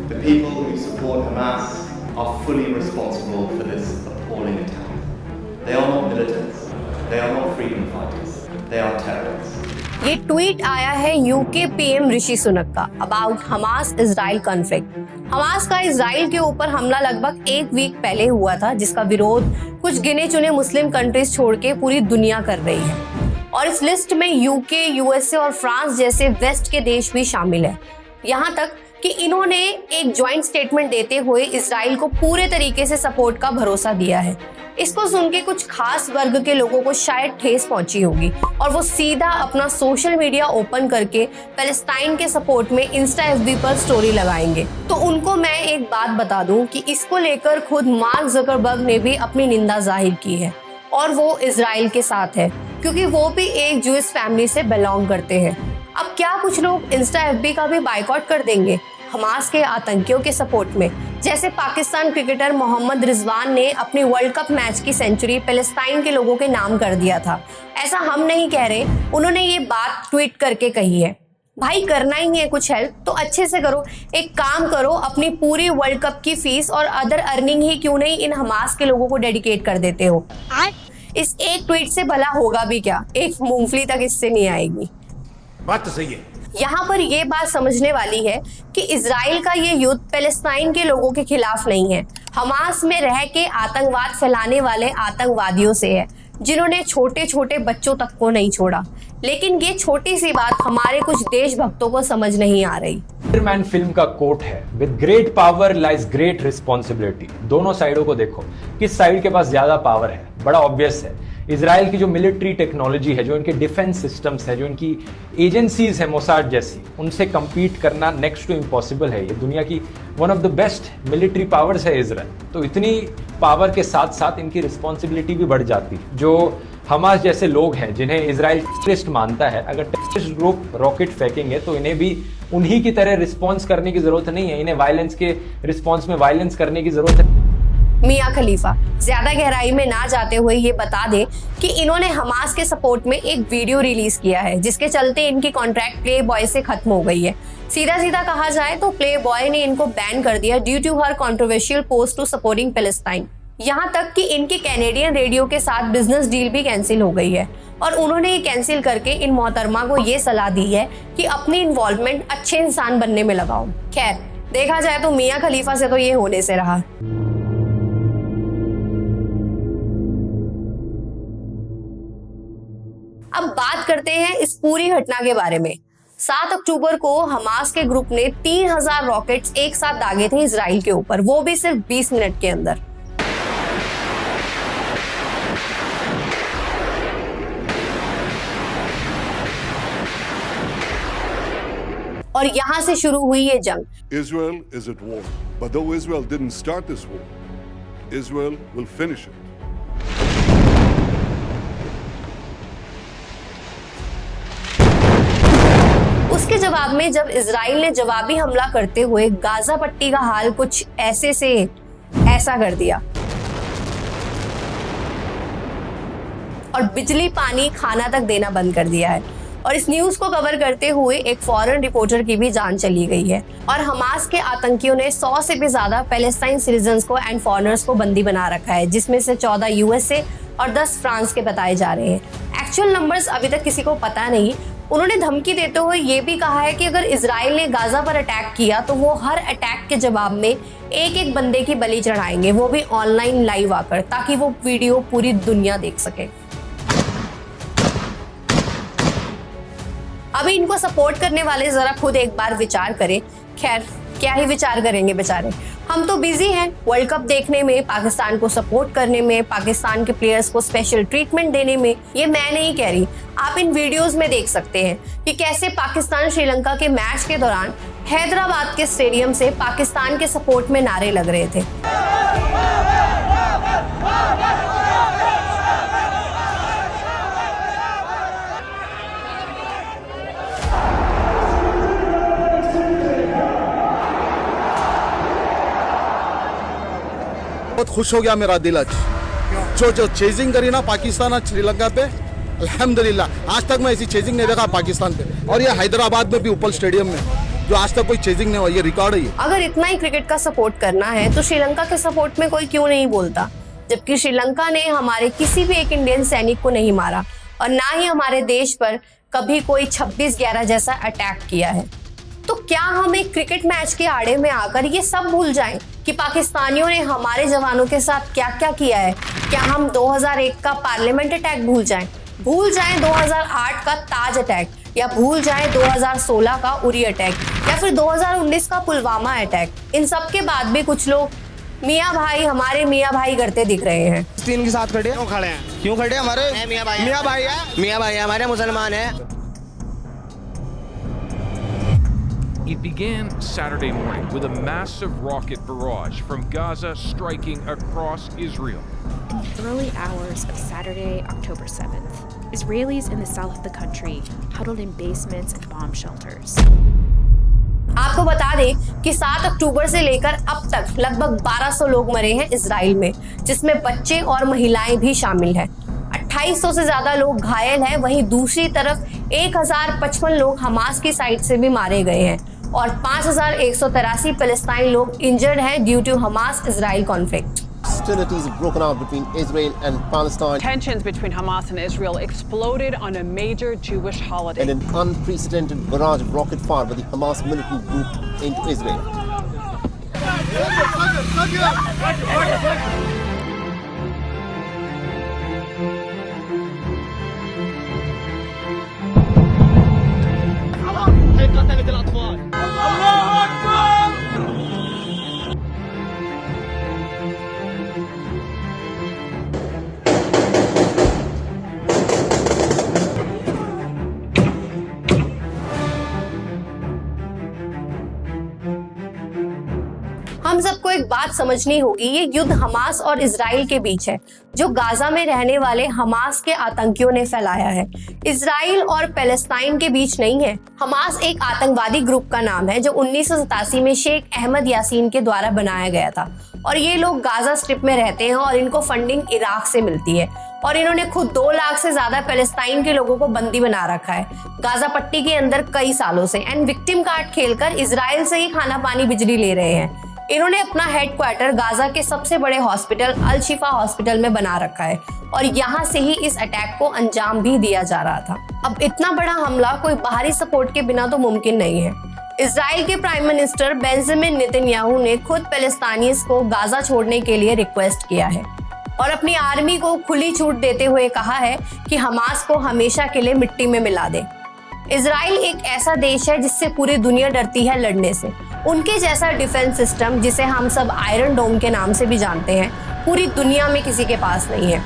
The people who support Hamas are fully responsible for this appalling attack. They are not militants. They are not freedom fighters. They are terrorists. ये tweet आया है UK PM Rishi Sunak का about Hamas Israel conflict. Hamas का Israel के ऊपर हमला लगभग एक वीक पहले हुआ था, जिसका विरोध कुछ गिने चुने मुस्लिम कंट्रीज छोड़ के पूरी दुनिया कर रही है, और इस लिस्ट में यूके, यूएसए और फ्रांस जैसे वेस्ट के देश भी शामिल है। यहाँ तक कि इन्होंने एक ज्वाइंट स्टेटमेंट देते हुए इजराइल को पूरे तरीके से सपोर्ट का भरोसा दिया है। इसको सुन के कुछ खास वर्ग के लोगों को शायद ठेस पहुंची होगी और वो सीधा अपना सोशल मीडिया ओपन करके पैलेस्टाइन के सपोर्ट में इंस्टा एफबी पर स्टोरी लगाएंगे। तो उनको मैं एक बात बता दूं कि इसको लेकर खुद मार्क ज़करबर्ग ने भी अपनी निंदा जाहिर की है, और वो इजराइल के साथ है क्योंकि वो भी एक जूइश फैमिली से बिलोंग करते हैं। अब क्या कुछ लोग इंस्टा एफबी का भी बाइकआउट कर देंगे हमास के आतंकियों के सपोर्ट में, जैसे पाकिस्तान क्रिकेटर मोहम्मद रिजवान ने अपनी वर्ल्ड कप मैच की सेंचुरी पैलेस्टाइन के लोगों के नाम कर दिया था। ऐसा हम नहीं कह रहे, उन्होंने ये बात ट्वीट करके कही है। भाई करना ही है कुछ हेल्प तो अच्छे से करो, एक काम करो, अपनी पूरी वर्ल्ड कप की फीस और अदर अर्निंग ही क्यों नहीं इन हमास के लोगों को डेडिकेट कर देते हो। इस एक ट्वीट से भला होगा भी क्या, एक मूंगफली तक इससे नहीं आएगी। बात तो सही है। यहाँ पर ये बात समझने वाली है कि इजराइल का ये युद्ध पैलेस्टाइन के लोगों के खिलाफ नहीं है, हमास में रह के आतंकवाद फैलाने वाले आतंकवादियों से है, जिन्होंने छोटे छोटे बच्चों तक को नहीं छोड़ा। लेकिन ये छोटी सी बात हमारे कुछ देशभक्तों को समझ नहीं आ रही। स्पाइडरमैन फिल्म का कोट है, with great power lies great responsibility. दोनों साइडों को देखो, किस साइड के पास ज्यादा पावर है, बड़ा ऑब्वियस है। इजराइल की जो मिलिट्री टेक्नोलॉजी है, जो इनके डिफेंस सिस्टम्स है, जो इनकी एजेंसीज है मोसाद जैसी, उनसे compete करना नेक्स्ट टू इम्पॉसिबल है। ये दुनिया की one of the best military powers है इजराइल। तो इतनी पावर के साथ साथ इनकी रिस्पॉन्सिबिलिटी भी बढ़ जाती है। जो हमास जैसे लोग हैं जिन्हें इजराइल टेररिस्ट मानता है, अगर टेररिस्ट ग्रुप रॉकेट फेंकेंगे तो इन्हें भी उन्हीं की तरह रिस्पॉन्स करने की जरूरत नहीं है। इन्हें वायलेंस के रिस्पॉन्स में वायलेंस करने की जरूरत है। मियां खलीफा ज्यादा गहराई में ना जाते हुए ये बता दे कि इन्होंने हमास के सपोर्ट में एक वीडियो रिलीज किया है, जिसके चलते इनकी कॉन्ट्रैक्ट प्ले बॉय से खत्म हो गई है। सीधा सीधा कहा जाए तो प्ले बॉय ने इनको बैन कर दिया due to her controversial post to supporting Palestine. यहाँ तक कि इनकी कैनेडियन रेडियो के साथ बिजनेस डील भी कैंसिल हो गई है, और उन्होंने ये कैंसिल करके इन मोहतरमा को ये सलाह दी है कि अपनी इन्वॉल्वमेंट अच्छे इंसान बनने में लगाओ। खैर देखा जाए तो मियां खलीफा से तो ये होने से रहा। अब बात करते हैं इस पूरी घटना के बारे में। 7 अक्टूबर को हमास के ग्रुप ने 3000 रॉकेट्स एक साथ दागे थे इजराइल के ऊपर, वो भी सिर्फ 20 मिनट के अंदर। और यहाँ से शुरू हुई ये जंग। Israel is at war, but though Israel didn't start this war, Israel will finish it. उसके जवाब में जब इजराइल ने जवाबी हमला करते हुए गाजा पट्टी का हाल कुछ ऐसे से ऐसा कर दिया, और बिजली, पानी, खाना तक देना बंद कर दिया है। और इस न्यूज को कवर करते हुए एक फॉरेन रिपोर्टर की भी जान चली गई है। और हमास के आतंकियों ने 100 से भी ज्यादा पैलेस्टाइन सिटीजन्स को एंड फॉरेनर्स को बंदी बना रखा है, जिसमें से 14 यूएसए और 10 फ्रांस के बताए जा रहे हैं। एक्चुअल नंबर्स अभी तक किसी को पता नहीं। उन्होंने धमकी देते हुए ये भी कहा है कि अगर इजराइल ने गाजा पर अटैक किया तो वो हर अटैक के जवाब में एक एक बंदे की बलि चढ़ाएंगे, वो भी ऑनलाइन लाइव आकर, ताकि वो वीडियो पूरी दुनिया देख सके। अभी इनको सपोर्ट करने वाले जरा खुद एक बार विचार करें। खैर क्या ही विचार करेंगे बेचारे, हम तो बिजी हैं वर्ल्ड कप देखने में, पाकिस्तान को सपोर्ट करने में, पाकिस्तान के प्लेयर्स को स्पेशल ट्रीटमेंट देने में। ये मैं नहीं कह रही, आप इन वीडियोस में देख सकते हैं कि कैसे पाकिस्तान श्रीलंका के मैच के दौरान हैदराबाद के स्टेडियम से पाकिस्तान के सपोर्ट में नारे लग रहे थे। बहुत खुश हो गया मेरा दिल आज, जो चेजिंग करी ना पाकिस्तान आज श्रीलंका पे, अल्हम्दुलिल्लाह आज तक मैं ऐसी चेजिंग नहीं देखा पाकिस्तान पे। और ये हैदराबाद में भी उपल स्टेडियम में जो आज तक कोई चेजिंग नहीं हुआ, ये रिकॉर्ड है ये। अगर इतना ही क्रिकेट का सपोर्ट करना है तो श्रीलंका के सपोर्ट में कोई क्यों नहीं बोलता, जबकि श्रीलंका ने हमारे किसी भी एक इंडियन सैनिक को नहीं मारा और ना ही हमारे देश पर कभी कोई 26/11 जैसा अटैक किया है। तो क्या हम एक क्रिकेट मैच के आड़े में आकर ये सब भूल जाएं कि पाकिस्तानियों ने हमारे जवानों के साथ क्या क्या किया है? क्या हम 2001 का पार्लियामेंट अटैक भूल जाएं 2008 का ताज अटैक, या भूल जाएं 2016 का उरी अटैक, या फिर 2019 का पुलवामा अटैक? इन सब के बाद भी कुछ लोग मियाँ भाई हमारे मियाँ भाई करते दिख रहे हैं। तीन के साथ खड़े हैं, क्यों खड़े हैं? हमारे मियाँ भाई है, हमारे मुसलमान है। It began Saturday morning with a massive rocket barrage from Gaza striking across Israel. In the early hours of Saturday, October 7th, Israelis in the south of the country huddled in basements and bomb shelters. आपको बता दें कि 7 अक्टूबर से लेकर अब तक लगभग 1200 लोग मरे हैं इजराइल में, जिसमें बच्चे और महिलाएं भी शामिल हैं। 2800 से ज्यादा लोग घायल हैं। वहीं दूसरी तरफ 1055 लोग हमास की साइड से भी मारे गए हैं और 5183 फिलिस्तीनी लोग इंजर्ड हैं due to Hamas Israel conflict. Hostilities have broken out between Israel and Palestine. Tensions between Hamas and Israel exploded on a major Jewish holiday. And an unprecedented barrage of rocket fire by the Hamas militant group into Israel. हम सबको एक बात समझनी होगी, ये युद्ध Hamas और Israel के बीच है, जो गाजा में रहने वाले हमास के आतंकियों ने फैलाया है। इजराइल और पैलेस्टाइन के बीच नहीं है। हमास एक आतंकवादी ग्रुप का नाम है जो 1987 में शेख अहमद यासीन के द्वारा बनाया गया था और ये लोग गाजा स्ट्रिप में रहते हैं और इनको फंडिंग इराक से मिलती है और इन्होंने खुद 2 लाख से ज्यादा पैलेस्टाइन के लोगों को बंदी बना रखा है गाजा पट्टी के अंदर कई सालों से एंड विक्टिम कार्ड खेलकर इजराइल से ही खाना पानी बिजली ले रहे हैं। इन्होंने अपना हेडक्वार्टर गाजा के सबसे बड़े हॉस्पिटल अल शिफा हॉस्पिटल में बना रखा है और यहाँ से ही इस अटैक को अंजाम भी दिया जा रहा था। अब इतना बड़ा हमला कोई बाहरी सपोर्ट के बिना तो मुमकिन नहीं है। इजराइल के प्राइम मिनिस्टर बेंजामिन नेतन्याहू ने खुद पैलेस्टाइनियंस को गाजा छोड़ने के लिए रिक्वेस्ट किया है और अपनी आर्मी को खुली छूट देते हुए कहा है कि हमास को हमेशा के लिए मिट्टी में मिला दे। इजराइल एक ऐसा देश है जिससे पूरी दुनिया डरती है लड़ने से। उनके जैसा डिफेंस सिस्टम, जिसे हम सब आयरन डोम के नाम से भी जानते हैं, पूरी दुनिया में किसी के पास नहीं है।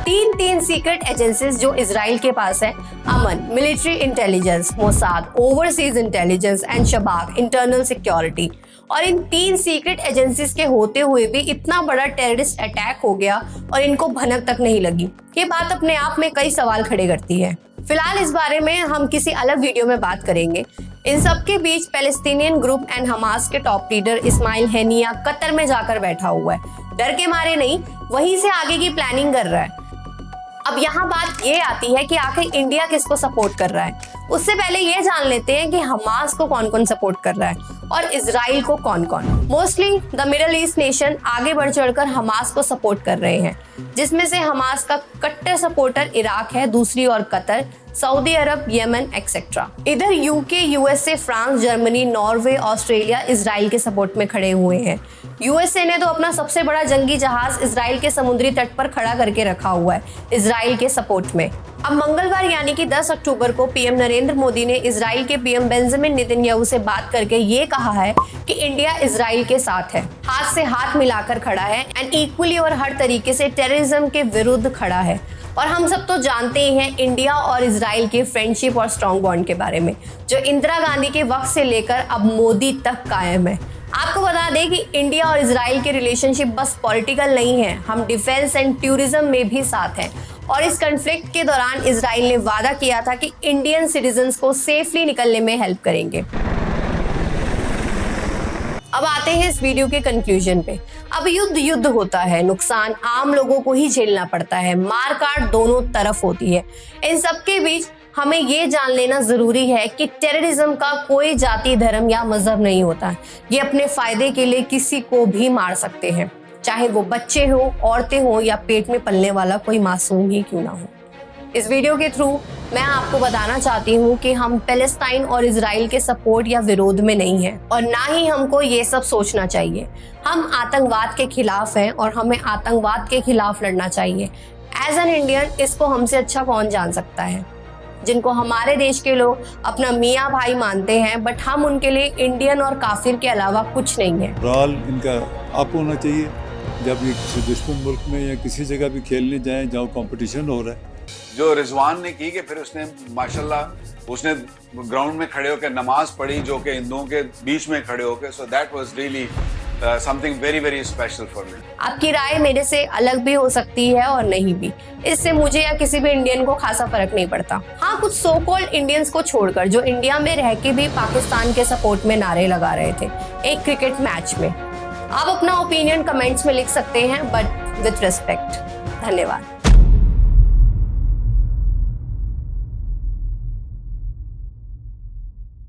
तीन सीक्रेट एजेंसीज जो इजराइल के पास है, Aman, military intelligence, Mossad, overseas intelligence and Shabak, internal security. और इन 3 सीक्रेट एजेंसीज के होते हुए भी इतना बड़ा टेररिस्ट अटैक हो गया और इनको भनक तक नहीं लगी। ये बात अपने आप में कई सवाल खड़े करती है। फिलहाल इस बारे में हम किसी अलग वीडियो में बात करेंगे। इन सब के बीच पैलेस्टीनियन ग्रुप एंड हमास के टॉप लीडर इस्माइल हैनिया कतर में जाकर बैठा हुआ है। डर के मारे नहीं, वहीं से आगे की प्लानिंग कर रहा है। अब यहाँ बात ये आती है कि आखिर इंडिया किसको सपोर्ट कर रहा है। उससे पहले ये जान लेते हैं कि हमास को कौन कौन सपोर्ट कर रहा है और इजराइल को कौन कौन। Mostly the middle east nation आगे बढ़ चढ़कर हमास को सपोर्ट कर रहे हैं, जिसमें से हमास का कट्टर सपोर्टर इराक है, दूसरी ओर कतर, सऊदी अरब, यमन एक्सेट्रा। इधर UK, USA, France, Germany, Norway, Australia Israel के सपोर्ट में खड़े हुए हैं। यूएसए ने तो अपना सबसे बड़ा जंगी जहाज इजराइल के समुद्री तट पर खड़ा करके रखा हुआ है इजराइल के सपोर्ट में। अब मंगलवार यानी कि 10 अक्टूबर को पीएम नरेंद्र मोदी ने इजराइल के पीएम बेंजामिन नेतन्याहू से बात करके ये कहा है कि इंडिया इजराइल के साथ है, हाथ से हाथ मिलाकर खड़ा है एंड इक्वली और हर तरीके से टेररिज्म के विरुद्ध खड़ा है। और हम सब तो जानते ही हैं इंडिया और इजराइल के फ्रेंडशिप और स्ट्रॉन्ग बॉन्ड के बारे में, जो इंदिरा गांधी के वक्त से लेकर अब मोदी तक कायम है। आपको बता दें कि इंडिया और इजराइल के रिलेशनशिप बस पॉलिटिकल नहीं है, हम डिफेंस एंड टूरिज्म में भी साथ हैं। और इस कॉन्फ्लिक्ट के दौरान इजराइल ने वादा किया था कि इंडियन सिटीजन्स को सेफली निकलने में हेल्प करेंगे। अब आते हैं इस वीडियो के कंक्लूजन पे। अब युद्ध होता है, नुकसान आम लोगों को ही झेलना पड़ता है, मार काट दोनों तरफ होती है। इन सब के बीच हमें ये जान लेना जरूरी है कि टेररिज्म का कोई जाति, धर्म या मजहब नहीं होता। ये अपने फायदे के लिए किसी को भी मार सकते हैं, चाहे वो बच्चे हो, औरतें हो या पेट में पलने वाला कोई मासूम ही क्यों ना हो। इस वीडियो के थ्रू मैं आपको बताना चाहती हूँ कि हम पैलेस्टाइन और इजराइल के सपोर्ट या विरोध में नहीं हैं और ना ही हमको ये सब सोचना चाहिए। हम आतंकवाद के खिलाफ हैं और हमें आतंकवाद के खिलाफ लड़ना चाहिए। एज एन इंडियन इसको हमसे अच्छा कौन जान सकता है, जिनको हमारे देश के लोग अपना मियाँ भाई मानते हैं, बट हम उनके लिए इंडियन और काफिर के अलावा कुछ नहीं है। मोरल इनका अप होना चाहिए जब ये किसी दुश्मन मुल्क में या किसी जगह भी खेलने जाएं जहाँ कंपटीशन हो रहा है। जो रिजवान ने की कि फिर उसने माशाल्लाह उसने ग्राउंड में खड़े होकर नमाज पढ़ी जो कि हिंदुओं के बीच में खड़े होकर, so that was really something very very special for me. आपकी राय मेरे से अलग भी हो सकती है और नहीं भी, इससे मुझे या किसी भी इंडियन को खासा फर्क नहीं पड़ता। हाँ, कुछ सो कॉल्ड इंडियंस को छोड़कर जो इंडिया में रह के भी पाकिस्तान के सपोर्ट में नारे लगा रहे थे एक क्रिकेट मैच में। आप अपना ओपिनियन कमेंट्स में लिख सकते हैं, बट विद रिस्पेक्ट। धन्यवाद।